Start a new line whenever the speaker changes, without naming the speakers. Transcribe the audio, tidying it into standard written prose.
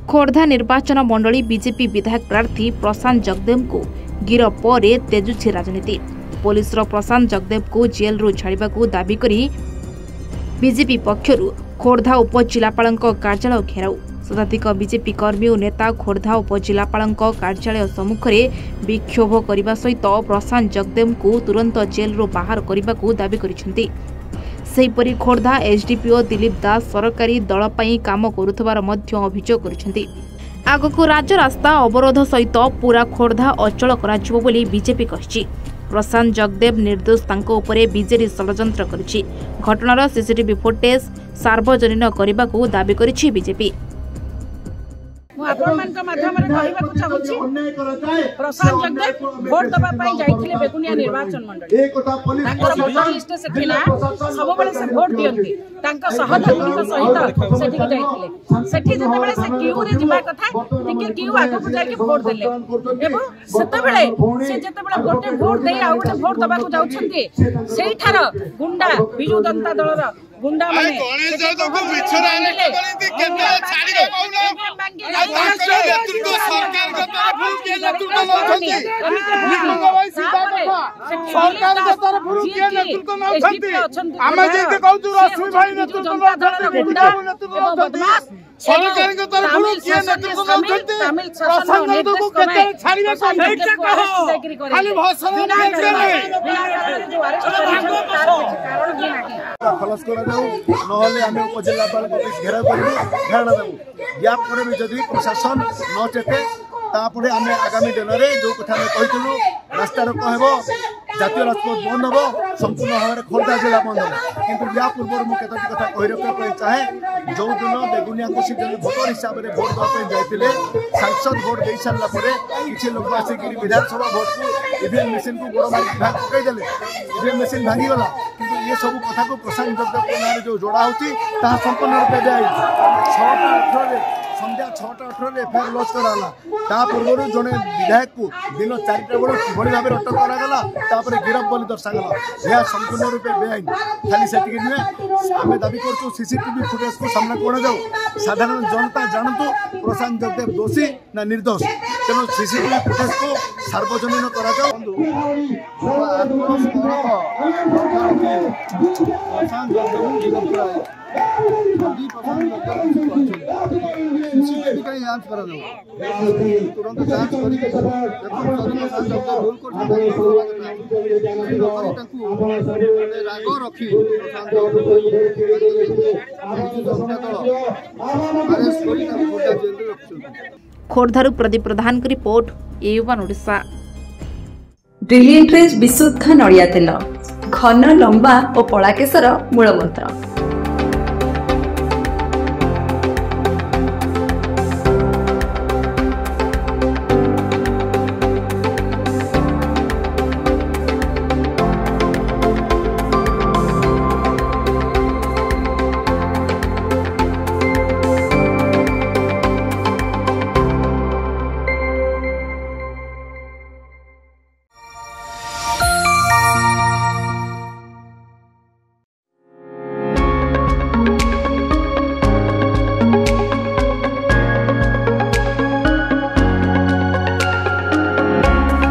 खोर्धा निर्वाचन मंडली बीजेपी विधायक प्रार्थी प्रशांत जगदेव को गिरफ पर तेजुछि राजनीति। पुलिस प्रशांत जगदेव को जेल रु छाड़िबा को दाबी करी बीजेपी पक्षरु खोर्धा उपजिलापाल कार्यालय घेराउ। शताधिक बीजेपी कर्मी और नेता खोर्धा उपजिलापाल कार्यालय सम्मुख में विक्षोभ करने सहित प्रशांत जगदेव को तुरंत जेल रु बाहर करने को दाबी करिसेंति। सेहीपरि खोर्धा एसडीपीओ दिलीप दास सरकारी दल पई काम करुथबार मध्य अभियोग करिसेंति। आगको राज्य रास्ता अवरोध सहित पूरा खोर्धा अचल कराजिबो बोली बीजेपी कहिछि। प्रशांत जगदेव निर्दोष तांको उपरे बीजेडी षडयंत्र करिछि। घटनार सीसीटीवी फुटेज सार्वजनीन करने को दाबी करिछि बीजेपी।
प्रशांत जगदेव भोट दबा जाइथिले बेगुनिया निर्वाचन मंडली भोटर लिस्ट से थिला सब बेले से भोट दियंती तांका सहयोगी सहित सेठी जाइथिले सेठी जते बेले से क्यू रे जिबा कथा टिके क्यू आगो को जाके भोट देले एबो सेते बेले से जते बेले गोटे भोट देई आ गोटे भोट दबा को जाउछंती सेही थार गुंडा बिजु जनता दलर गुंडा माने गणेश जादव को बिछरा आने केते छाड़ी रे नेतृत्व सरकार के तरफ के नेतृत्व नउछंती भाई सीधा कथा सरकार के तरफ के नेतृत्व नउछंती आमे जे के कहू रश्मि भाई नेतृत्व नउछंती गुंडा नेतृत्व बदमाश सरकार के तरफ के नेतृत्व नउछंती प्रशांत जादव को केते छाड़ी रे खाली भाषण जो
खलस करा नहले आम उपजिलापाल घेराव कर या भी प्रशासन न चेते तापर आम आगामी दिन में जो कथा कहूँ रास्ता रोक हो जातीय राजपथ बंद हो संपूर्ण भाव में खोर्धा जिला बंद हो कि या पूर्व मुझे कथा कही रखा चाहे जो दिन बेगुनिया को सी भोटर हिसाब से भोट देवाई जाते सांसद भोट दे सारा किसी लोक आसिक विधानसभा भोट को ईवीएम मेसीन को गोड़ मार पकईदे ईवीएम मेसीन भांगीगला कि ये सब कथा को प्रशांत जगदेव नाम जो जोड़ा होता संपूर्ण रूप संध्या 6:18 एफआईआर लॉन्च कराला पूर्व जड़े विधायक को दिन 4टा बेलू किभली भाव अटक करागला गिरफ बोली दर्शागला यह संपूर्ण रूपे बेआईन खाली से नुहे आम दाबी कर सीसीटीवी फुटेज को सामना को जाऊ साधारण जनता जानतु प्रशांत जगदेव दोषी ना निर्दोष तेणु सीसीटीवी फुटेज को सार्वजनीन करा तुरंत जांच राग रखी
खोर्धारू प्रदीप प्रधान की report A1 Odisha.
Brilliant range विशुद्ध नड़िया तेल घन लंबा और पड़ा केशर मूल मंत्र।